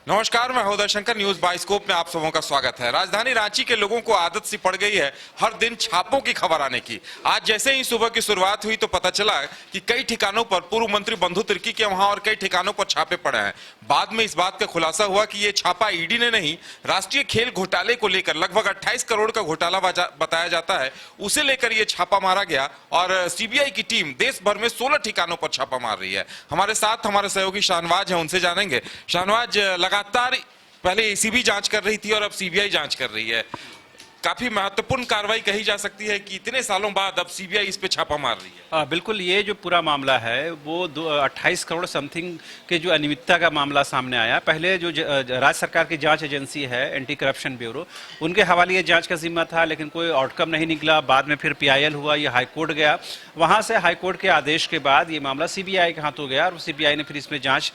नमस्कार, मैं हृदय शंकर। न्यूज बाइस्कोप में आप सबों का स्वागत है। राजधानी रांची के लोगों को आदत सी पड़ गई है हर दिन छापों की खबर आने की। आज जैसे ही सुबह की शुरुआत हुई तो पता चला कि कई ठिकानों पर पूर्व मंत्री बंधु तिर्की के वहां और कई ठिकानों पर छापे पड़े हैं। बाद में इस बात का खुलासा हुआ कि ये छापा ईडी ने नहीं, राष्ट्रीय खेल घोटाले को लेकर लगभग 28 करोड़ का घोटाला बताया जाता है, उसे लेकर ये छापा मारा गया और सीबीआई की टीम देश भर में 16 ठिकानों पर छापा मार रही है। हमारे साथ हमारे सहयोगी शाहनवाज है, उनसे जानेंगे। शाहनवाज, लगातार पहले एसीबी जांच कर रही थी और अब सीबीआई जांच कर रही है। काफी महत्वपूर्ण कार्रवाई कही जा सकती है कि इतने सालों बाद अब सीबीआई इस पे छापा मार रही है। बिल्कुल, ये जो पूरा मामला है वो 28 करोड़ समथिंग के जो अनियमितता का मामला सामने आया। पहले जो राज्य सरकार की जांच एजेंसी है, एंटी करप्शन ब्यूरो, उनके हवाले ये जांच का जिम्मा था, लेकिन कोई आउटकम नहीं निकला। बाद में फिर पीआईएल हुआ, ये हाईकोर्ट गया। वहाँ से हाईकोर्ट के आदेश के बाद ये मामला सीबीआई के हाथों गया और सीबीआई ने फिर इसमें जाँच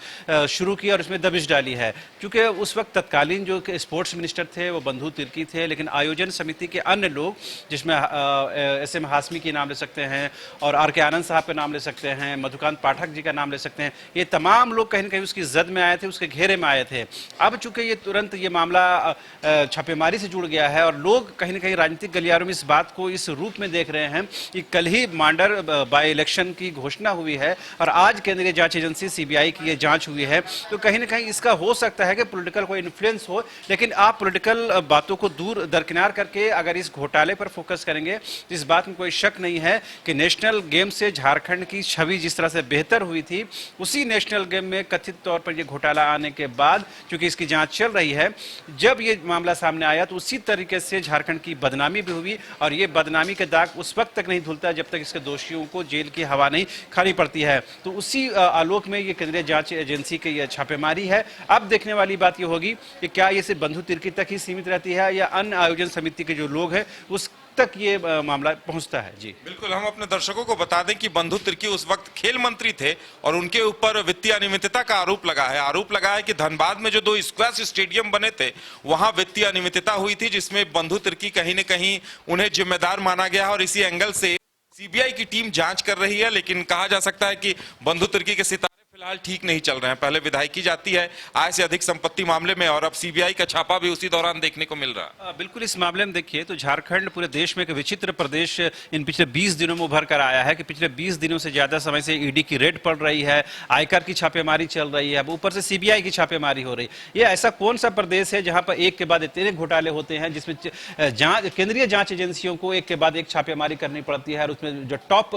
शुरू की और इसमें दबिश डाली है। क्योंकि उस वक्त तत्कालीन जो स्पोर्ट्स मिनिस्टर थे वो बंधु तिर्की थे, लेकिन आयोजन समिति के अन्य लोग, जिसमें एसएम हाशमी की नाम ले सकते हैं और आर के आनंद साहब का नाम ले सकते हैं, मधुकांत पाठक जी का नाम ले सकते हैं, ये तमाम लोग कहीं ना कहीं उसकी जद में आए थे, उसके घेरे में आए थे। अब चूंकि ये तुरंत ये मामला छापेमारी से जुड़ गया है और लोग कहीं ना कहीं राजनीतिक गलियारों में इस बात को इस रूप में देख रहे हैं कि कल ही मांडर बाई इलेक्शन की घोषणा हुई है और आज केंद्रीय जांच एजेंसी सीबीआई की ये जांच हुई है, तो कहीं ना कहीं इसका हो सकता है कि पॉलिटिकल कोई इन्फ्लुएंस हो। लेकिन आप पॉलिटिकल बातों को दूर दरकिनार करके अगर इस घोटाले पर फोकस करेंगे तो इस बात में कोई शक नहीं है कि नेशनल गेम से झारखंड की छवि जिस तरह से बेहतर हुई थी, उसी नेशनल गेम में कथित तौर पर यह घोटाला आने के बाद, क्योंकि इसकी जांच चल रही है, जब ये मामला सामने आया तो उसी तरीके से झारखंड की बदनामी भी हुई और ये बदनामी के दाग उस वक्त तक नहीं धुलता जब तक इसके दोषियों को जेल की हवा नहीं खानी पड़ती है। तो उसी आलोक में ये केंद्रीय जांच एजेंसी की ये छापेमारी है। अब देखने वाली बात ये होगी कि क्या ये सिर्फ बंधु तिर्की तक ही सीमित रहती है या अन्य आयोजन समिति के जो लोग हैं उस तक ये मामला पहुंचता है। जी बिल्कुल, हम अपने दर्शकों को बता दें कि बंधु तिर्की उस वक्त खेल मंत्री थे और उनके ऊपर वित्तीय अनियमितता का आरोप लगा है कि धनबाद में जो 2 स्क्वैश स्टेडियम बने थे वहां वित्तीय अनियमितता हुई थी, जिसमें बंधु तिर्की कहीं न कहीं उन्हें जिम्मेदार माना गया और इसी एंगल से सीबीआई की टीम जांच कर रही है। लेकिन कहा जा सकता है कि बंधु तिर्की के सितारे फिलहाल ठीक नहीं चल रहे हैं। पहले विधायकी जाती है आय से अधिक संपत्ति मामले में और अब सीबीआई का छापा भी उसी दौरान देखने को मिल रहा है। बिल्कुल, इस मामले में देखिए तो झारखंड पूरे देश में एक विचित्र प्रदेश इन पिछले 20 दिनों में उभर कर आया है कि पिछले 20 दिनों से ज्यादा समय से ईडी की रेड पड़ रही है, आयकर की छापेमारी चल रही है, अब ऊपर से सीबीआई की छापेमारी हो रही है। ये ऐसा कौन सा प्रदेश है जहां पर एक के बाद इतने घोटाले होते हैं, जिसमें केंद्रीय जांच एजेंसियों को एक के बाद एक छापेमारी करनी पड़ती है और उसमें जो टॉप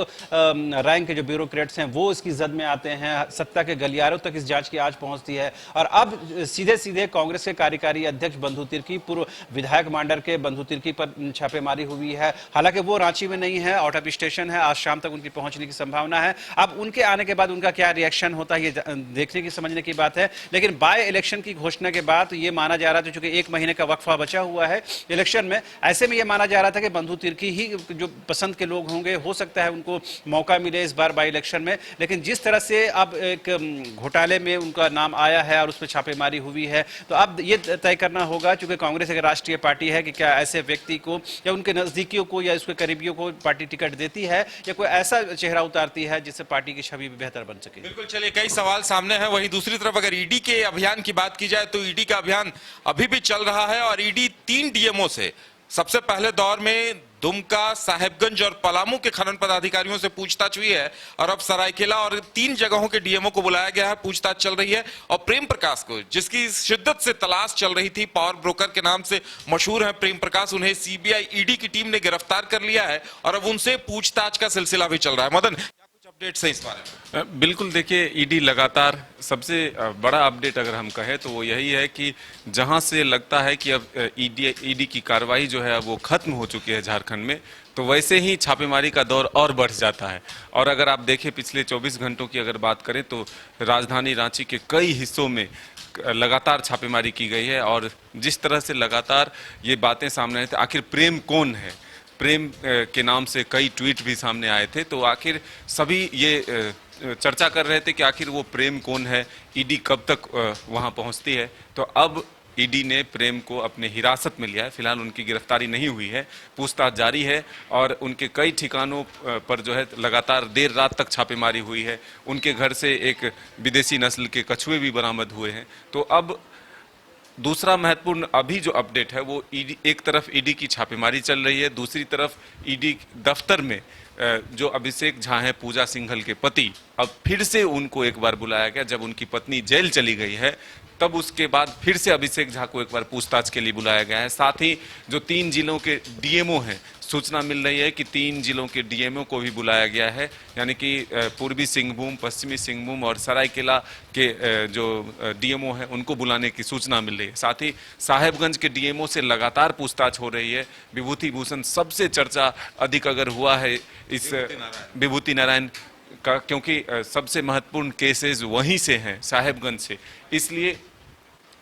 रैंक के जो ब्यूरोक्रेट्स हैं वो इसकी जद में आते हैं, सत्ता के गलियारों तक इस जांच की आज पहुंचती है। और अब सीधे सीधे कांग्रेस के कार्यकारी अध्यक्ष बंधु तिर्की, पूर्व विधायक मांडर के बंधु तिर्की पर छापेमारी हुई है। हालांकि वो रांची में नहीं है, आउट ऑफ स्टेशन है, आज शाम तक उनकी पहुंचने की संभावना है। अब उनके आने के बाद उनका क्या रिएक्शन होता है ये देखने की समझने की बात है। लेकिन बाय इलेक्शन की घोषणा के बाद ये माना जा रहा था, चूंकि 1 महीने का वक्फा बचा हुआ है इलेक्शन में, ऐसे में ये माना जा रहा था कि बंधु तिर्की ही जो पसंद के लोग होंगे, हो सकता है उनको मौका मिले इस बार बाय इलेक्शन में। लेकिन जिस तरह से अब एक घोटाले में उनका नाम आया है और उस पर छापेमारी हुई है, तो अब ये तय करना होगा, चूंकि कांग्रेस एक राष्ट्रीय पार्टी है, कि क्या ऐसे व्यक्ति को या उनके नजदीकियों को या उसके करीबियों को पार्टी टिकट देती है या कोई ऐसा चेहरा उतारती है जिससे पार्टी की छवि भी बेहतर बन सके। बिल्कुल, चलिए, कई सवाल सामने हैं। वहीं दूसरी तरफ अगर ईडी के अभियान की बात की जाए तो ईडी का अभियान अभी भी चल रहा है और ईडी 3 डीएमओ से सबसे पहले दौर में दुमका, साहेबगंज और पलामू के खनन पदाधिकारियों से पूछताछ हुई है और अब सरायकेला और 3 जगहों के डीएमओ को बुलाया गया है, पूछताछ चल रही है। और प्रेम प्रकाश को, जिसकी शिद्दत से तलाश चल रही थी, पावर ब्रोकर के नाम से मशहूर है प्रेम प्रकाश, उन्हें सीबीआई ईडी की टीम ने गिरफ्तार कर लिया है और अब उनसे पूछताछ का सिलसिला भी चल रहा है। मदन, अपडेट्स है इस बारे में? बिल्कुल, देखिए, ईडी लगातार सबसे बड़ा अपडेट अगर हम कहें तो वो यही है कि जहां से लगता है कि अब ईडी की कार्रवाई जो है वो खत्म हो चुकी है झारखंड में, तो वैसे ही छापेमारी का दौर और बढ़ जाता है। और अगर आप देखें पिछले 24 घंटों की अगर बात करें तो राजधानी रांची के कई हिस्सों में लगातार छापेमारी की गई है और जिस तरह से लगातार ये बातें सामने आई थी, आखिर प्रेम कौन है, प्रेम के नाम से कई ट्वीट भी सामने आए थे, तो आखिर सभी ये चर्चा कर रहे थे कि आखिर वो प्रेम कौन है, ईडी कब तक वहां पहुंचती है। तो अब ईडी ने प्रेम को अपने हिरासत में लिया है। फिलहाल उनकी गिरफ्तारी नहीं हुई है, पूछताछ जारी है और उनके कई ठिकानों पर जो है लगातार देर रात तक छापेमारी हुई है। उनके घर से एक विदेशी नस्ल के कछुए भी बरामद हुए हैं। तो अब दूसरा महत्वपूर्ण अभी जो अपडेट है वो ईडी, एक तरफ ईडी की छापेमारी चल रही है, दूसरी तरफ ईडी दफ्तर में जो अभिषेक झा हैं पूजा सिंघल के पति, अब फिर से उनको एक बार बुलाया गया। जब उनकी पत्नी जेल चली गई है तब उसके बाद फिर से अभिषेक झा को एक बार पूछताछ के लिए बुलाया गया है। साथ ही जो 3 जिलों के डीएमओ हैं, सूचना मिल रही है कि 3 जिलों के डीएमओ को भी बुलाया गया है, यानी कि पूर्वी सिंहभूम, पश्चिमी सिंहभूम और सरायकेला के जो डीएमओ हैं उनको बुलाने की सूचना मिल रही है। साथ ही साहेबगंज के डीएमओ से लगातार पूछताछ हो रही है। विभूति भूषण सबसे चर्चा अधिक अगर हुआ है इस विभूति नारायण का, क्योंकि सबसे महत्वपूर्ण केसेस वहीं से हैं, साहेबगंज से। इसलिए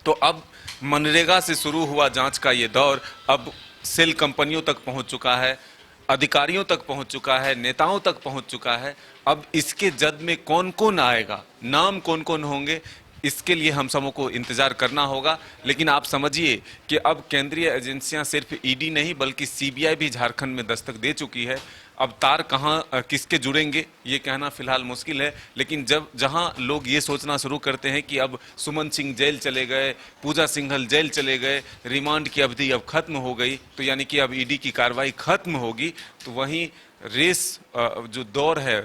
तो अब मनरेगा से शुरू हुआ जांच का ये दौर अब सेल कंपनियों तक पहुंच चुका है, अधिकारियों तक पहुंच चुका है, नेताओं तक पहुंच चुका है। अब इसके जद में कौन कौन आएगा, नाम कौन कौन होंगे, इसके लिए हम सबों को इंतजार करना होगा। लेकिन आप समझिए कि अब केंद्रीय एजेंसियां सिर्फ ईडी नहीं बल्कि सीबीआई भी झारखंड में दस्तक दे चुकी है। अब तार कहाँ किसके जुड़ेंगे ये कहना फिलहाल मुश्किल है, लेकिन जब जहां लोग ये सोचना शुरू करते हैं कि अब सुमन सिंह जेल चले गए, पूजा सिंघल जेल चले गए, रिमांड की अवधि अब खत्म हो गई, तो यानी कि अब ईडी की कार्रवाई खत्म होगी, तो वहीं रेस जो दौर है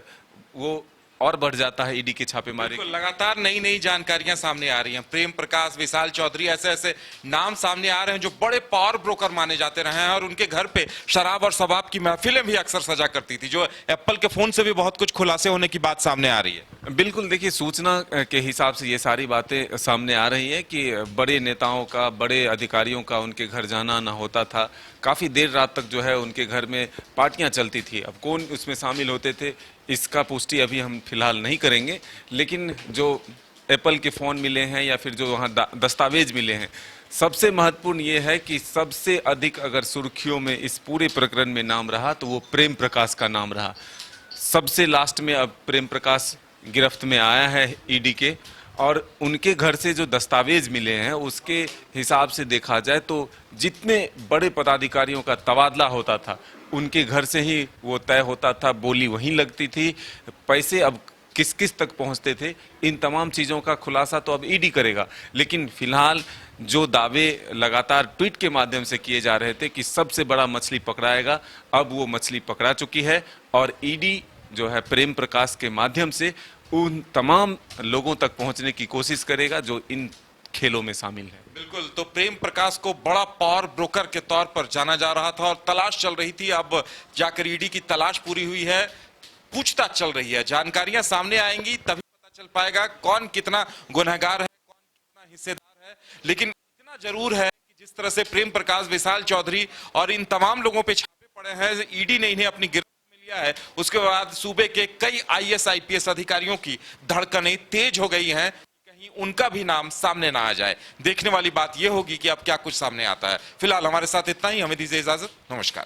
वो और बढ़ जाता है ईडी की छापेमारी। लगातार नई नई जानकारियां सामने आ रही हैं। प्रेम प्रकाश, विशाल चौधरी, ऐसे ऐसे नाम सामने आ रहे हैं जो बड़े पावर ब्रोकर माने जाते रहे हैं और उनके घर पे शराब और शबाब की महफिलें भी अक्सर सजा करती थी, जो एप्पल के फोन से भी बहुत कुछ खुलासे होने की बात सामने आ रही है। बिल्कुल, देखिए सूचना के हिसाब से ये सारी बातें सामने आ रही हैं कि बड़े नेताओं का, बड़े अधिकारियों का उनके घर जाना ना होता था। काफ़ी देर रात तक जो है उनके घर में पार्टियां चलती थी। अब कौन उसमें शामिल होते थे इसका पुष्टि अभी हम फिलहाल नहीं करेंगे, लेकिन जो एप्पल के फ़ोन मिले हैं या फिर जो वहाँ दस्तावेज मिले हैं, सबसे महत्वपूर्ण ये है कि सबसे अधिक अगर सुर्खियों में इस पूरे प्रकरण में नाम रहा तो वो प्रेम प्रकाश का नाम रहा। सबसे लास्ट में अब प्रेम प्रकाश गिरफ्त में आया है ईडी के, और उनके घर से जो दस्तावेज मिले हैं उसके हिसाब से देखा जाए तो जितने बड़े पदाधिकारियों का तबादला होता था उनके घर से ही वो तय होता था, बोली वहीं लगती थी, पैसे अब किस किस तक पहुंचते थे, इन तमाम चीज़ों का खुलासा तो अब ईडी करेगा। लेकिन फिलहाल जो दावे लगातार ट्वीट के माध्यम से किए जा रहे थे कि सबसे बड़ा मछली पकड़ाएगा, अब वो मछली पकड़ा चुकी है और ईडी जो है प्रेम प्रकाश के माध्यम से उन तमाम लोगों तक पहुंचने की कोशिश करेगा जो इन खेलों में शामिल है। बिल्कुल, तो प्रेम प्रकाश को बड़ा पावर ब्रोकर के तौर पर जाना जा रहा था और तलाश चल रही थी। अब जाकर ईडी की तलाश पूरी हुई है, पूछताछ चल रही है, जानकारियां सामने आएंगी तभी पता चल पाएगा कौन कितना गुनहगार है, कौन कितना हिस्सेदार है। लेकिन इतना जरूर है कि जिस तरह से प्रेम प्रकाश, विशाल चौधरी और इन तमाम लोगों पे छापे पड़े हैं, ईडी ने इन्हें अपनी गिरफ्त में लिया है, उसके बाद सूबे के कई आईएएस आईपीएस अधिकारियों की धड़कनें तेज हो गई हैं, कहीं उनका भी नाम सामने ना आ जाए। देखने वाली बात यह होगी कि अब क्या कुछ सामने आता है। फिलहाल हमारे साथ इतना ही, हमें दीजिए इजाजत, नमस्कार।